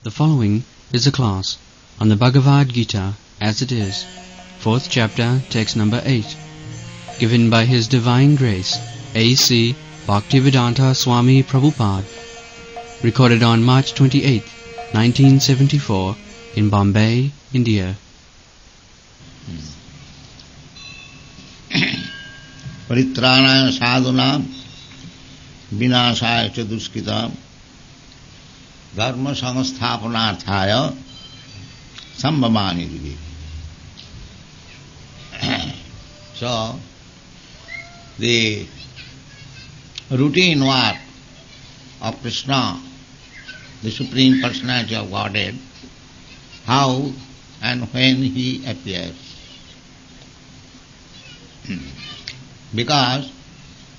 The following is a class on the Bhagavad Gita as it is, 4th chapter, text number 8, given by His Divine Grace, A.C. Bhaktivedanta Swami Prabhupada, recorded on March 28, 1974, in Bombay, India. परित्राणाय साधुनां विनाशाय च दुष्कृतां धर्म संस्थापनार्थाय संभवामि युगे. So, the routine work of Krishna, the Supreme Personality of Godhead, how and when He appears. Because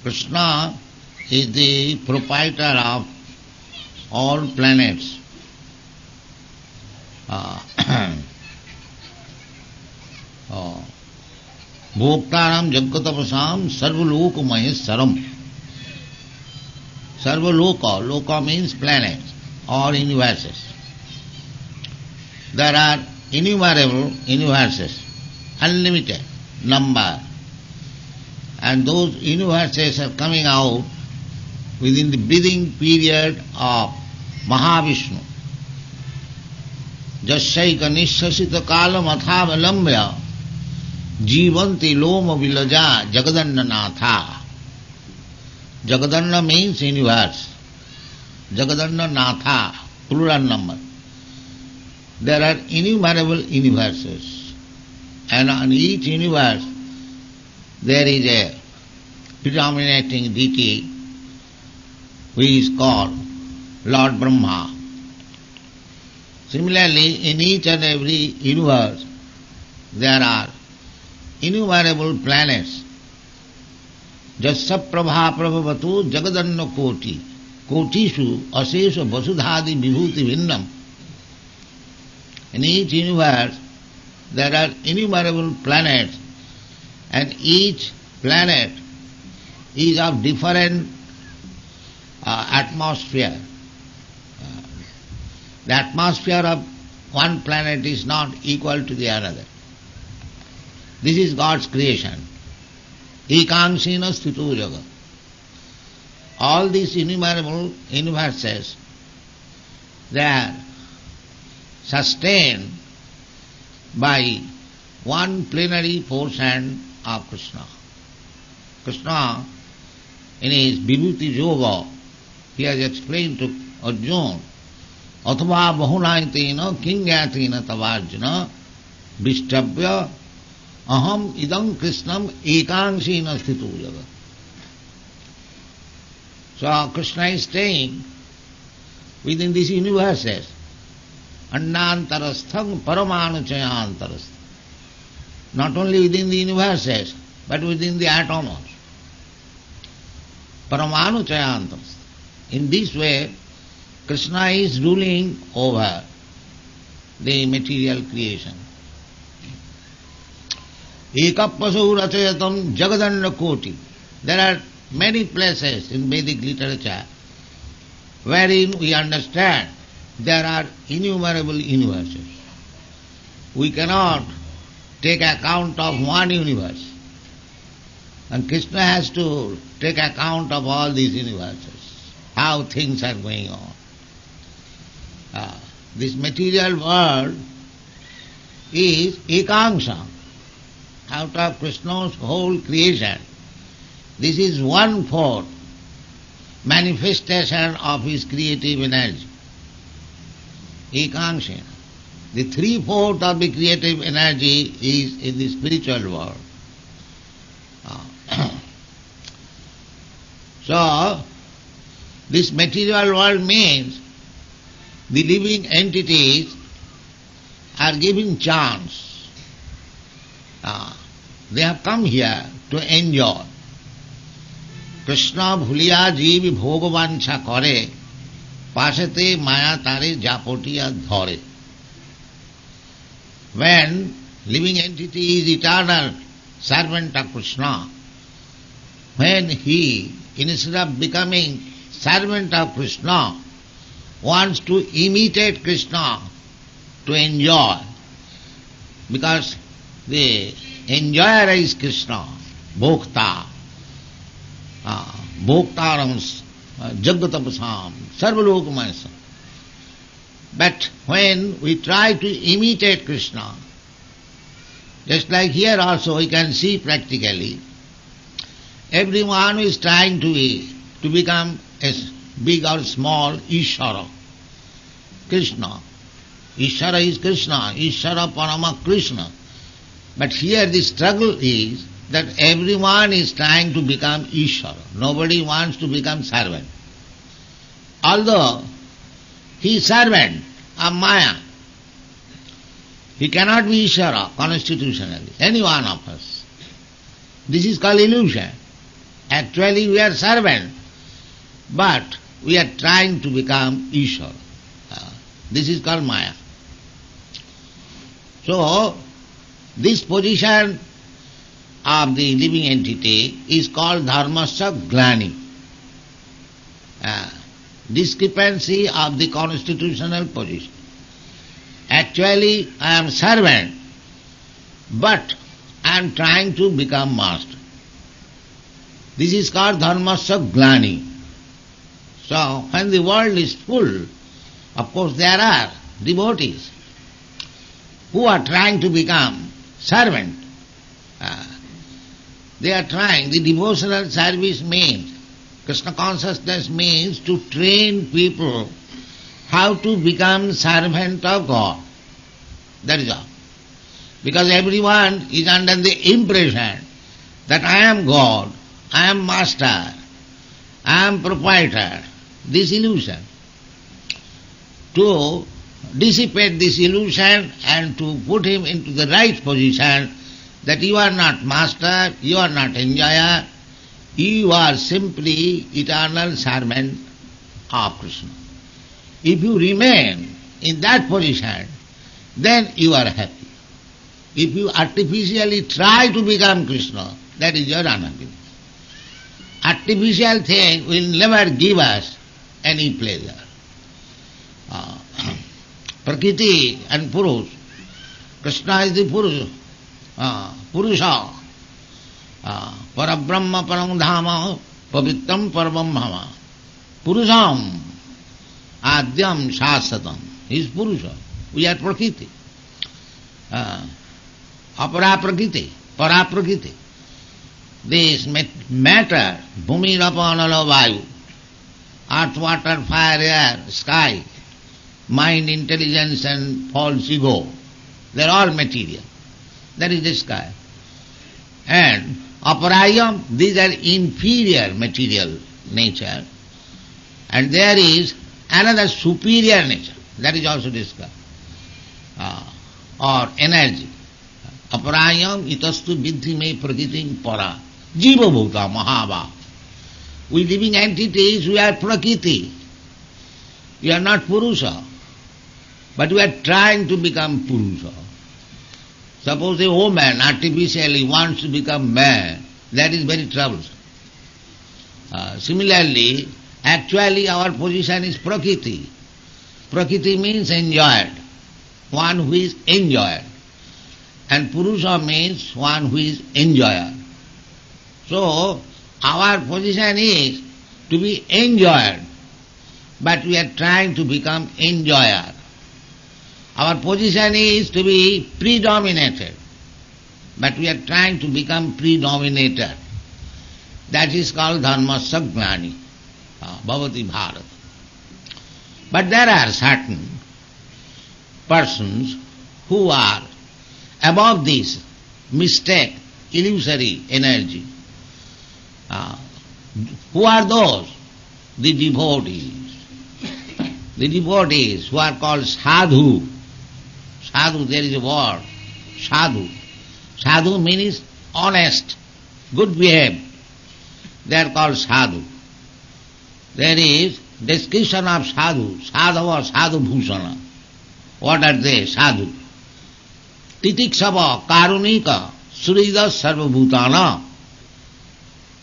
Krishna is the proprietor of all planets. Bhoktaram Jagatapasam Sarvaloka Maheswaram. Sarvaloka, loka means planets or universes. There are innumerable universes, unlimited number. And those universes are coming out within the breathing period of Mahavishnu. Jasyaika nishasita kalam athavalambya jivanti loma vilaja jagadanna natha. Jagadanna means universe. Jagadanna natha, plural number. There are innumerable universes. And on each universe there is a predominating deity who is called Lord Brahma. Similarly, in each and every universe there are innumerable planets. Jasya prabha prabhavatu jagadanna koti kotishu asesha vasudhadi vibhuti vinnam. In each universe there are innumerable planets, and each planet is of different atmosphere. The atmosphere of one planet is not equal to the another. This is God's creation. Ekangsina sthito jagat. All these innumerable universes, they are sustained by one plenary portion of Krishna. Krishna, in his Vibhuti Yoga, he has explained to Arjuna, Atva bahunayatena kingayatina tavarjuna vishtabhya aham idam krishnam ekangsina sthito jagat. So Krishna is staying within these universes, annantarastham paramanuchayantarastham. Not only within the universes, but within the atoms. Paramanu chayantas. In this way, Krishna is ruling over the material creation. Ekappasu rachayatam jagadanna koti. There are many places in Vedic literature wherein we understand there are innumerable universes. We cannot take account of one universe. And Krishna has to take account of all these universes, how things are going on. This material world is ekangsha, out of Krishna's whole creation. This is 1/4 manifestation of his creative energy. Ekangsha. The 3/4 of the creative energy is in the spiritual world. So, this material world means the living entities are given chance. They have come here to enjoy. Krishna bhuliya jeev bhogavansha kare pasate maya tare japotiya dhare. When living entity is eternal servant of Krishna, when he, instead of becoming servant of Krishna, wants to imitate Krishna to enjoy, because the enjoyer is Krishna, Bhokta. Bhoktaram Jagatapasam Sarvalokamayasam. But when we try to imitate Krishna, just like here also we can see practically, everyone is trying to become a big or small Ishvara, Krishna. Ishvara is Krishna, Ishvara Parama Krishna. But here the struggle is that everyone is trying to become Ishvara. Nobody wants to become servant. Although he is servant of Maya, he cannot be Ishvara constitutionally, any one of us. This is called illusion. Actually we are servant, but we are trying to become Ishvara. This is called Maya. So, this position of the living entity is called dharmasya glani. Discrepancy of the constitutional position. Actually, I am servant, but I am trying to become master. This is called dharmasya glani. So, when the world is full, of course there are devotees who are trying to become servant. They are trying. The devotional service means, Krishna consciousness means to train people how to become servant of God. That is all. Because everyone is under the impression that I am God, I am master, I am proprietor. This illusion. To dissipate this illusion and to put him into the right position, that you are not master, you are not enjoyer, you are simply eternal servant of Krishna. If you remain in that position, then you are happy. If you artificially try to become Krishna, that is your unhappiness. Artificial thing will never give us any pleasure. Prakriti and Purush. Krishna is the Purush. Purusha. Parabrahma paramdhama pavitram paravam bhava. Purusham adyam shasatam. He is Purusha. We are Prakriti. Apara Prakriti. Para Prakriti. This matter, bhumi, rapa, anala, vayu, earth, water, fire, air, sky, mind, intelligence and false ego, they are all material. That is the sky. And aparayam, these are inferior material nature. And there is another superior nature, that is also the sky, or energy. Aparayam itastu vidhi me prakritim para. Jiva bhuta mahava. We living entities, we are Prakriti. We are not Purusha. But we are trying to become Purusha. Suppose a woman artificially wants to become man, that is very troublesome. Similarly, actually our position is Prakriti. Prakriti means enjoyed, one who is enjoyed. And Purusha means one who is enjoyer. So, our position is to be enjoyed, but we are trying to become enjoyer. Our position is to be predominated, but we are trying to become predominator. That is called dharmasya glani, bhavati bharata. But there are certain persons who are above this mistake, illusory energy. Who are those? The devotees. The devotees who are called sadhu. Sadhu, there is a word, sadhu. Sadhu means honest, good behaved. They are called sadhu. There is description of sadhu, sadhava, sadhu bhusana. What are they? Sadhu. Titikshava, karunika, surida sarvabhutana,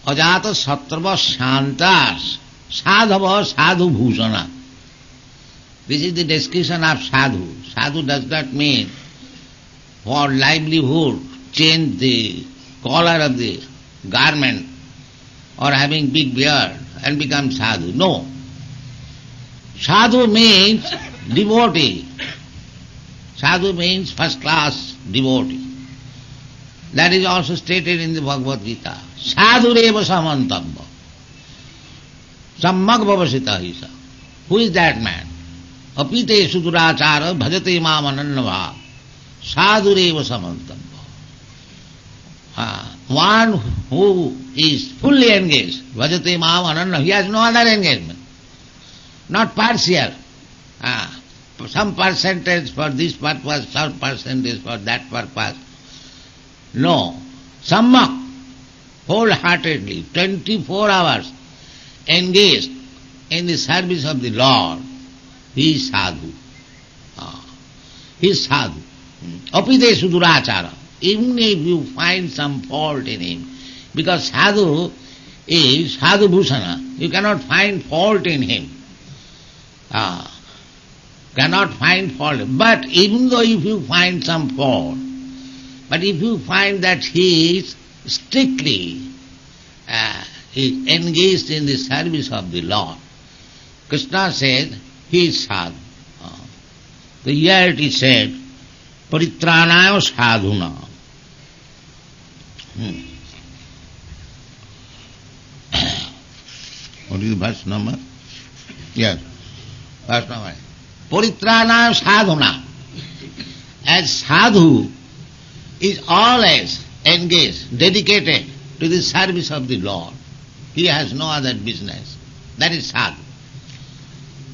ajata satrava shantas, sadhava, sadhu bhusana. This is the description of sadhu. Sadhu does not mean for livelihood change the color of the garment or having big beard and become sadhu. No. Sadhu means devotee. Sadhu means first class devotee. That is also stated in the Bhagavad Gita. Sadhureva samantabha. Sammak bhavasita isa. Who is that man? Apite sudurachara bhajate mam anannava. Sadhureva samantabha. One who is fully engaged, bhajate mam anannava, he has no other engagement. Not partial. Some percentage for this purpose, some percentage for that purpose. No. Sammak, wholeheartedly, 24 hours engaged in the service of the Lord. He is sadhu. He is sadhu. Apite sudurachara. Even if you find some fault in him, because sadhu is sadhu bhusana, you cannot find fault in him. Cannot find fault. But even though if you find some fault, but if you find that he is strictly engaged in the service of the Lord, Krishna said he is sadhu. So here it is said, paritranaya sadhuna. What is the verse number? Yes, verse number. Paritranaya sadhuna. As sadhu is always engaged, dedicated to the service of the Lord. He has no other business. That is sadhu.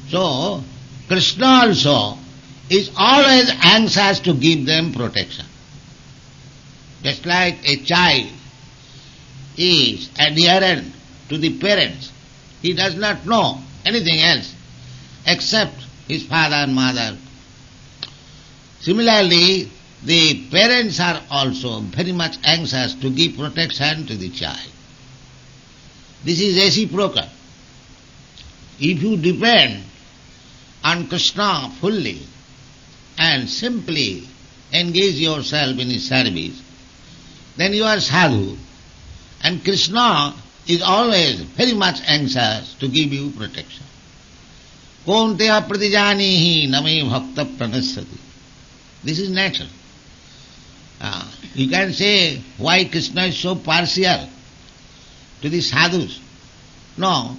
So, Krishna also is always anxious to give them protection. Just like a child is adherent to the parents, he does not know anything else except his father and mother. Similarly, the parents are also very much anxious to give protection to the child. This is reciprocal. If you depend on Krishna fully and simply engage yourself in his service, then you are sadhu. And Krishna is always very much anxious to give you protection. Kaunteya pratijanihi name bhakta pranasati. This is natural. You can say why Krishna is so partial to the sadhus. No,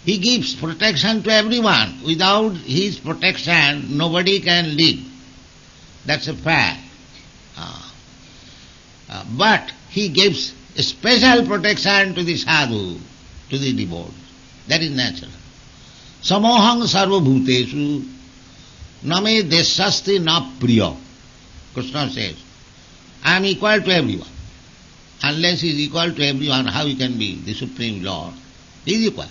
he gives protection to everyone. Without his protection, nobody can live. That's a fact. But he gives special protection to the sadhu, to the devotee. That is natural. Samohang sarva bhuteshu name desasti na priya. Krishna says, I am equal to everyone. Unless he is equal to everyone, how he can be the Supreme Lord? He is equal.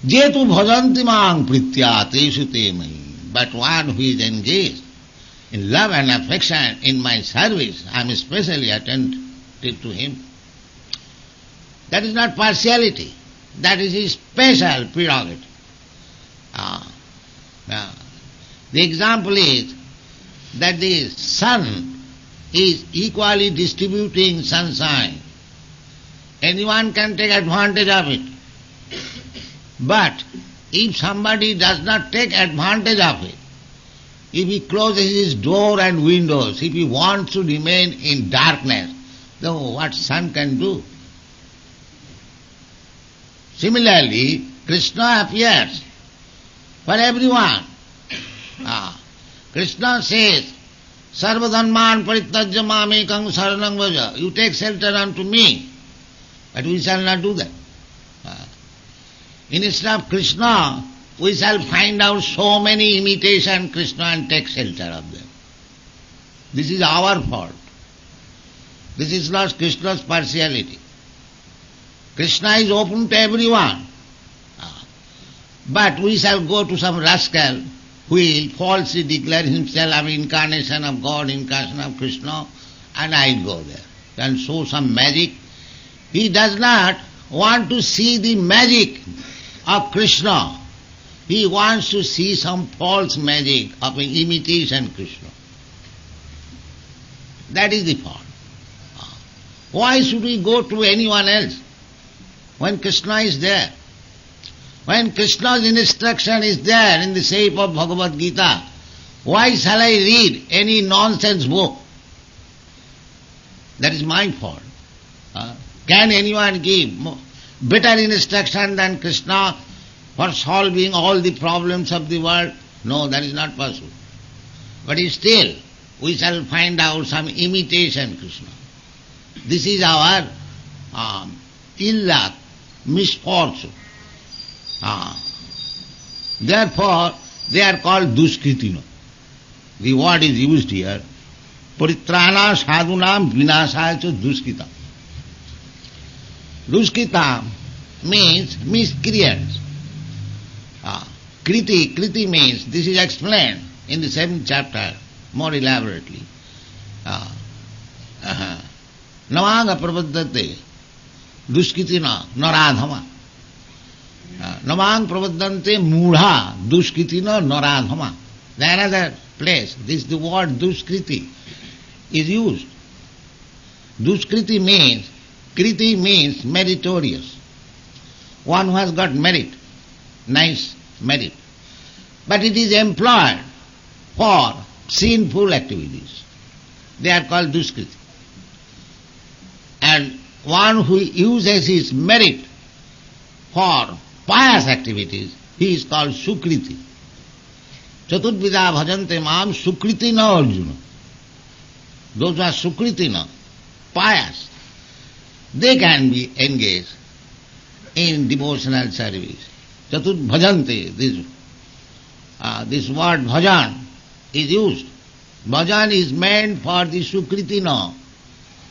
Jetu bhajanti mang pritya teshu te mai. But one who is engaged in love and affection in my service, I am especially attentive to him. That is not partiality. That is his special prerogative. The example is that the sun is equally distributing sunshine. Anyone can take advantage of it. But if somebody does not take advantage of it, if he closes his door and windows, if he wants to remain in darkness, then what sun can do? Similarly, Krishna appears for everyone. Krishna says, Sarvadhanman parityajya mamekam saranam vaja. You take shelter unto me. But we shall not do that. Instead of Krishna, we shall find out so many imitation Krishna and take shelter of them. This is our fault. This is not Krishna's partiality. Krishna is open to everyone. But we shall go to some rascal who will falsely declare himself an incarnation of God, incarnation of Krishna, and I go there and show some magic. He does not want to see the magic of Krishna. he wants to see some false magic of an imitation Krishna. That is the fault. Why should we go to anyone else when Krishna is there? When Krishna's instruction is there in the shape of Bhagavad Gita, why shall I read any nonsense book? That is my fault. Can anyone give better instruction than Krishna for solving all the problems of the world? No, that is not possible. But still, we shall find out some imitation Krishna. This is our ill luck, misfortune. Therefore, they are called duskritina. The word is used here. Paritrana sadhunam vinasaya cha duskrita. Duskrita means miscreants. Kriti means, this is explained in the 7th chapter more elaborately. Navanga pravaddate duskritina naradhama. Navang pravaddante mudha duskritina naradhama. The another place, the word duskriti is used. Duskriti means, kriti means meritorious. One who has got merit, nice merit. But it is employed for sinful activities. They are called duskriti. And one who uses his merit for pious activities, he is called sukriti. Chaturvida bhajante mam sukriti na arjuna. Those who are sukriti na, pious, they can be engaged in devotional service. Chatur bhajante, this word bhajan is used. Bhajan is meant for the sukritina,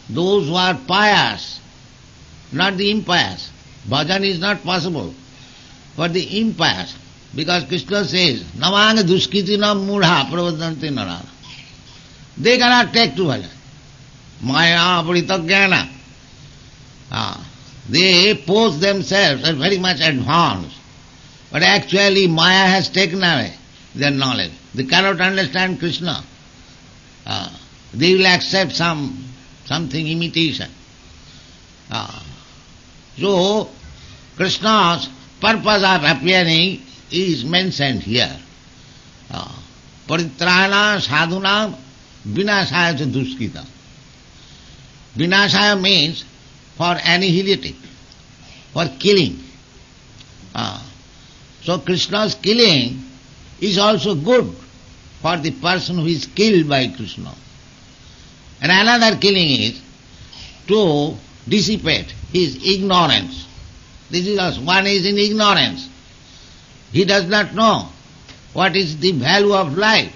those who are pious, not the impious. Bhajan is not possible for the impious, because Krishna says, Namanga duskritina mudha pravadante narada. They cannot take to bhajan. Maya pritagana. They pose themselves as very much advanced, but actually Maya has taken away their knowledge. They cannot understand Krishna. They will accept something imitation. So Krishna's purpose of appearing is mentioned here. Paritrana sadhunam vinasaya cha duskrita. Vinasaya means for annihilating, for killing. So Krishna's killing is also good for the person who is killed by Krishna. And another killing is to dissipate his ignorance. This is also, one is in ignorance. He does not know what is the value of life.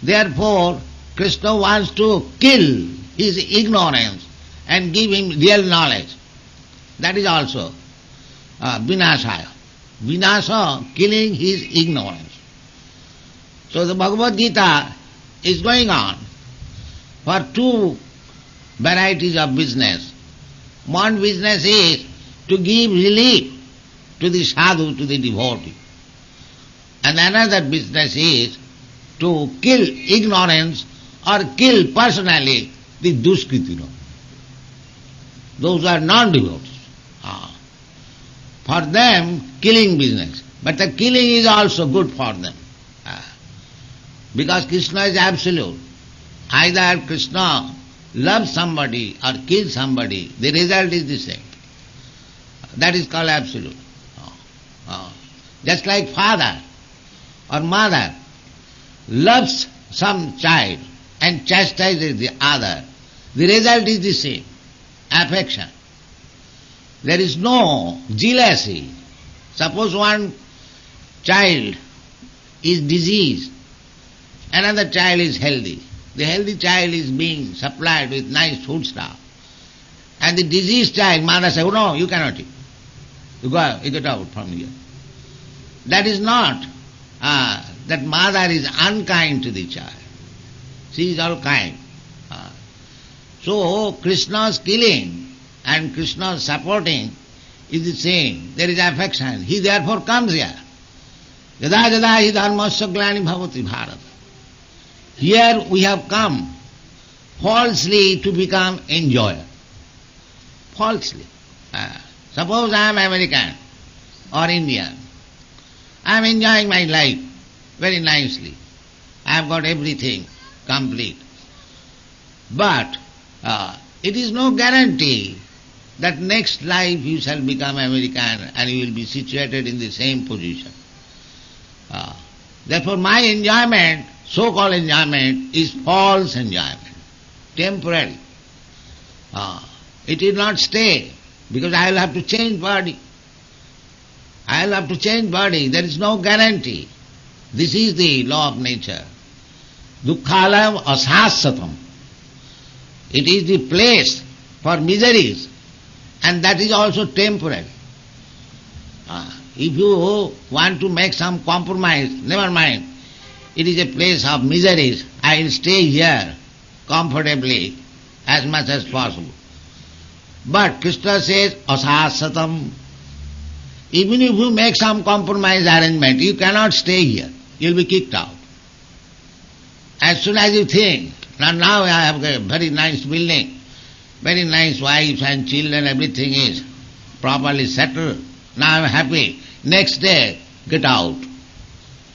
Therefore, Krishna wants to kill his ignorance and give him real knowledge. That is also vinasaya. Vinasa, killing his ignorance. So the Bhagavad Gita is going on for two varieties of business. One business is to give relief to the sadhu, to the devotee. And another business is to kill ignorance or kill personally the duskritina. Those who are non-devotees. For them, killing business. But the killing is also good for them. Because Krishna is absolute. Either Krishna loves somebody or kills somebody, the result is the same. That is called absolute. Just like father or mother loves some child and chastises the other, the result is the same. Affection. There is no jealousy. Suppose one child is diseased, another child is healthy. The healthy child is being supplied with nice food stuff. And the diseased child, mother says, oh no, you cannot eat. You go out, you get out from here. That is not that mother is unkind to the child. She is all kind. So Krishna's killing and Krishna's supporting is the same. There is affection. He therefore comes here. Yada yada hi dharmasya glani bhavati bharata. Here we have come falsely to become enjoyer. Falsely. Suppose I am American or Indian. I am enjoying my life very nicely. I have got everything complete. But it is no guarantee that next life you shall become American and you will be situated in the same position. Therefore my enjoyment, so-called enjoyment, is false enjoyment, temporary. It will not stay because I will have to change body. I will have to change body. There is no guarantee. This is the law of nature. Dukkhalam ashasatam. It is the place for miseries, and that is also temporary. If you want to make some compromise, never mind. It is a place of miseries. I will stay here comfortably as much as possible. But Krishna says, asasatam. Even if you make some compromise arrangement, you cannot stay here. You will be kicked out. As soon as you think, now I have a very nice building, very nice wife and children, everything is properly settled. Now I am happy. Next day, get out.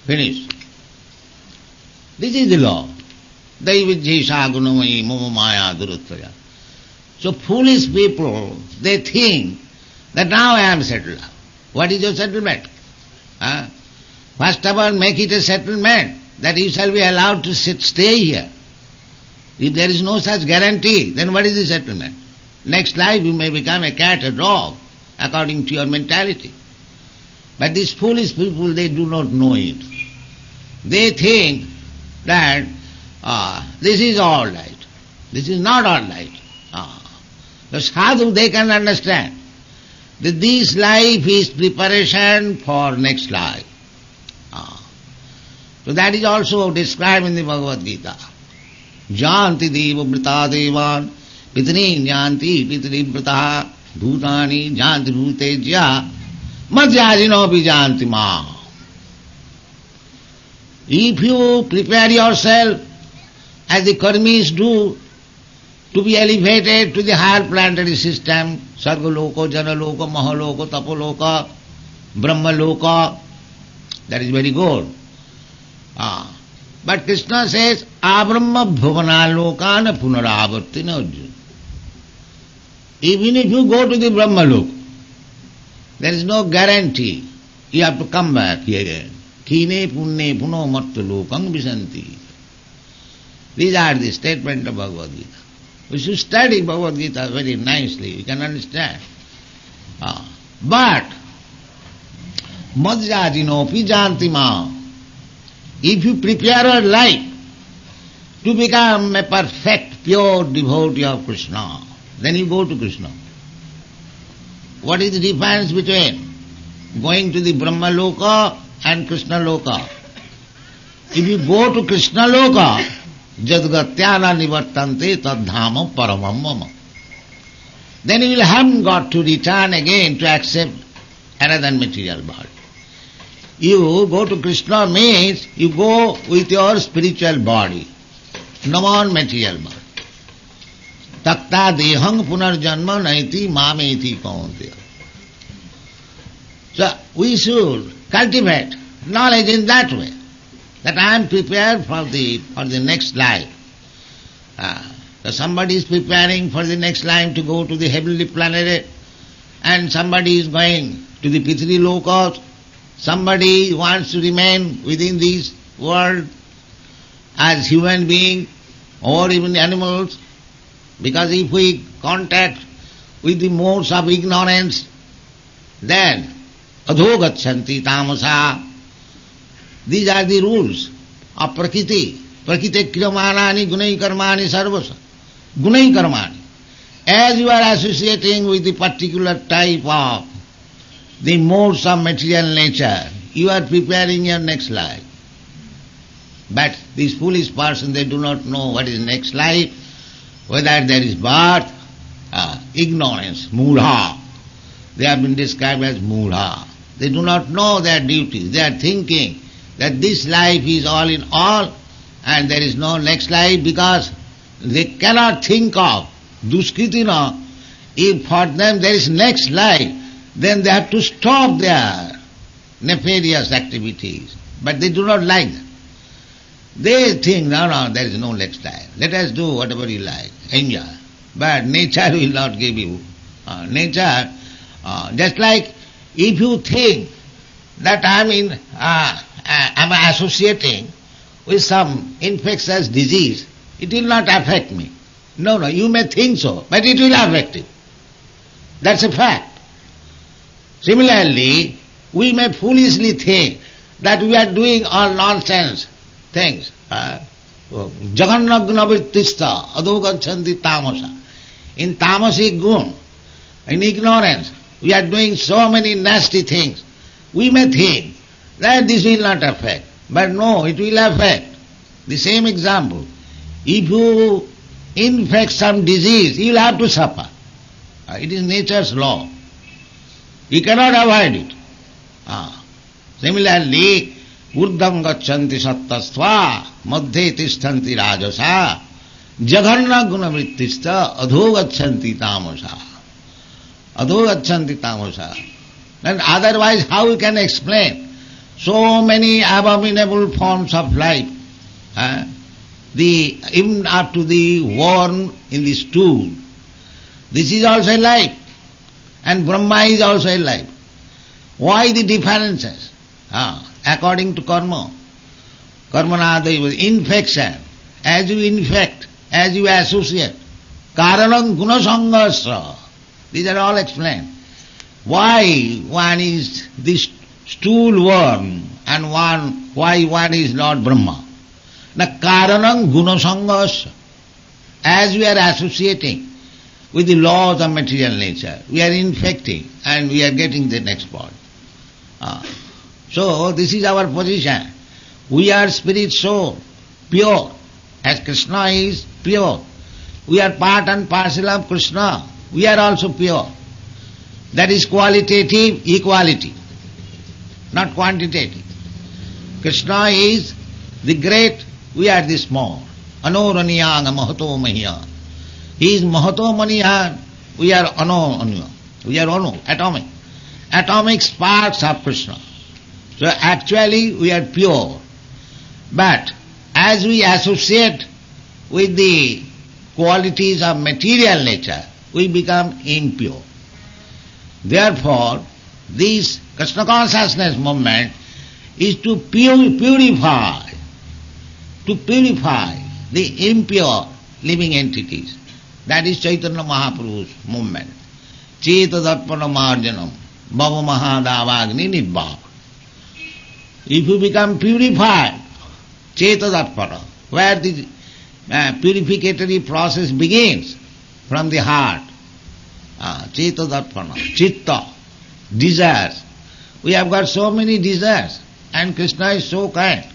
Finish. This is the law. Daivijjesa gunamai mama maya duruttaya. So foolish people, they think that now I am settled. What is your settlement? First of all, make it a settlement that you shall be allowed to stay here. If there is no such guarantee, then what is the settlement? Next life you may become a cat, a dog, according to your mentality. But these foolish people, they do not know it. They think that this is all right. This is not all right. The sadhu, they can understand that this life is preparation for next life. So that is also described in the Bhagavad Gita. Janti deva vrita devan pitri janti pitri vrita bhutani janti bhutejya madhyajino janti ma. If you prepare yourself as the karmis do to be elevated to the higher planetary system, Sargaloko, Janaloko, Mahaloko, Tapoloka, Brahmaloka, that is very good. But Krishna says, Abrahma bhuvanalokana punaravartina Arjuna. Even if you go to the Brahmalok, there is no guarantee. You have to come back here again. Kine punne puno mattalokang visanti. These are the statements of Bhagavad Gita. We should study Bhagavad Gita very nicely, we can understand. But, madhyajinopi janti ma. If you prepare your life to become a perfect, pure devotee of Krishna, then you go to Krishna. What is the difference between going to the Brahma Loka and Krishna Loka? If you go to Krishna Loka, jadgatyana nivartante tadhama paramam mama. Then you will have got to return again to accept another material body. You go to Krishna means you go with your spiritual body, non-material body. Takta dehang punarjanma naiti mameti kaunteya. So we should cultivate knowledge in that way, that I am prepared for the next life. So somebody is preparing for the next life to go to the heavenly planet, and somebody is going to the Pitri Lokas. Somebody wants to remain within this world as human being or even animals, because if we contact with the modes of ignorance, then adhogachanti tamasa. These are the rules of Prakriti. Prakriti kriyamanani gunai karmani sarvasa. Gunai karmani. As you are associating with the particular type of the modes of material nature, you are preparing your next life. But these foolish persons, they do not know what is next life, whether there is birth, ignorance, mudha. They have been described as mudha. They do not know their duties. They are thinking that this life is all in all and there is no next life because they cannot think of Duskritina. If for them there is next life, then they have to stop their nefarious activities. But they do not like that. They think, no, there is no next life. Let us do whatever you like, enjoy. But nature will not give you. Nature, just like if you think that I'm associating with some infectious disease, it will not affect me. No, you may think so, but it will affect you. That's a fact. Similarly, we may foolishly think that we are doing all nonsense things. Jaganna gunavrittista adogachanti tamasa. In tamasic gun, in ignorance, we are doing so many nasty things. We may think that this will not affect, but no, it will affect. The same example. If you infect some disease, you will have to suffer. It is nature's law. You cannot avoid it. Similarly, urdham gachanti sattastva madhye tishtanti rajasa jaganna gunavrittista adho gachanti tamasa. Adho gachanti tamasa. And otherwise how we can explain so many abominable forms of life? Even up to the worm in the stool. This is also a life. And Brahma is also a life. Why the differences? According to karma. Karmanada was infection. As you infect, as you associate. Karanam gunasangasra. These are all explained. Why one is this stool worm and why one is not Brahma? Now karanam gunasangasra. As we are associating with the laws of material nature, we are infecting and we are getting the next body. So this is our position. We are spirit soul, pure, as Krishna is pure. We are part and parcel of Krishna. We are also pure. That is qualitative equality, not quantitative. Krishna is the great, we are the small. Anoraniyanga mahato mahiya. He is mahato maniya, we are ano. We are anu, atomic. Atomic sparks of Krishna. So actually we are pure. But as we associate with the qualities of material nature, we become impure. Therefore, this Krishna consciousness movement is to purify the impure living entities. That is Chaitanya Mahaprabhu's movement. Cheta Darpana Marjanam Bhava Mahadavagni Nibbha. If you become purified, Cheta Darpana, where the purificatory process begins, from the heart. Cheta Darpana, Chitta, desires. We have got so many desires, and Krishna is so kind.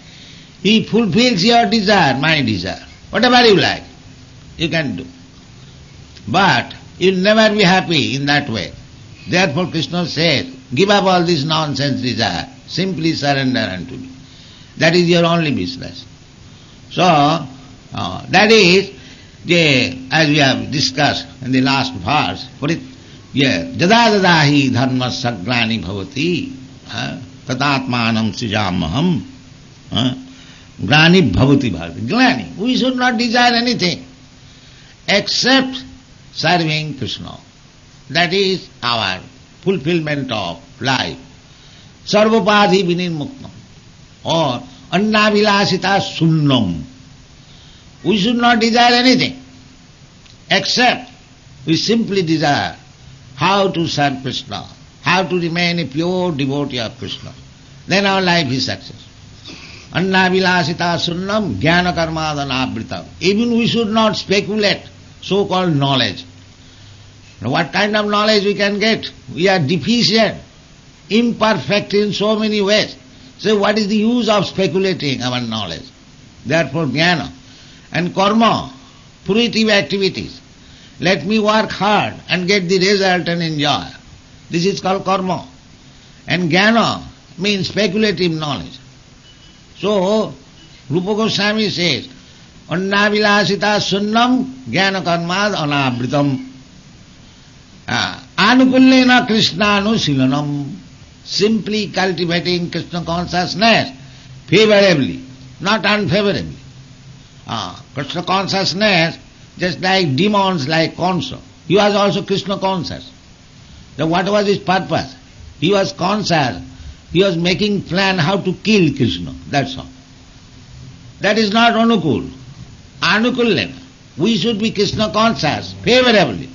He fulfills your desire, my desire. Whatever you like, you can do. But you'll never be happy in that way. Therefore Krishna says, give up all this nonsense desire, simply surrender unto me. That is your only business. So, that is, as we have discussed in the last verse, jada jadahi dharma saglani bhavati tatatmanam sijamaham glani bhavati bhavati. Glani. We should not desire anything except serving Krishna. That is our fulfillment of life. Sarvapadhi vinirmuktam or annavilasita sunnam. We should not desire anything except we simply desire how to serve Krishna, how to remain a pure devotee of Krishna. Then our life is success. Annavilasita sunnam jnana karmadanabritam. Even we should not speculate so-called knowledge. Now what kind of knowledge we can get? We are deficient, imperfect in so many ways. So what is the use of speculating our knowledge? Therefore jnana and karma, fruitive activities. Let me work hard and get the result and enjoy. This is called karma. And jnana means speculative knowledge. So, Rupa Goswami says, Annavilasita sunnam jnana karmad anavritam. Anukullena Krishnanu. Simply cultivating Krishna consciousness favorably, not unfavorably. Krishna consciousness, just like demons like Kansa. He was also Krishna conscious. Then what was his purpose? He was conscious. He was making plan how to kill Krishna. That's all. That is not Anukul. Anukullena. We should be Krishna conscious favorably.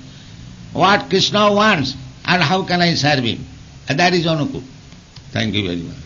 What Krishna wants and how can I serve him? And that is Anukul. Thank you very much.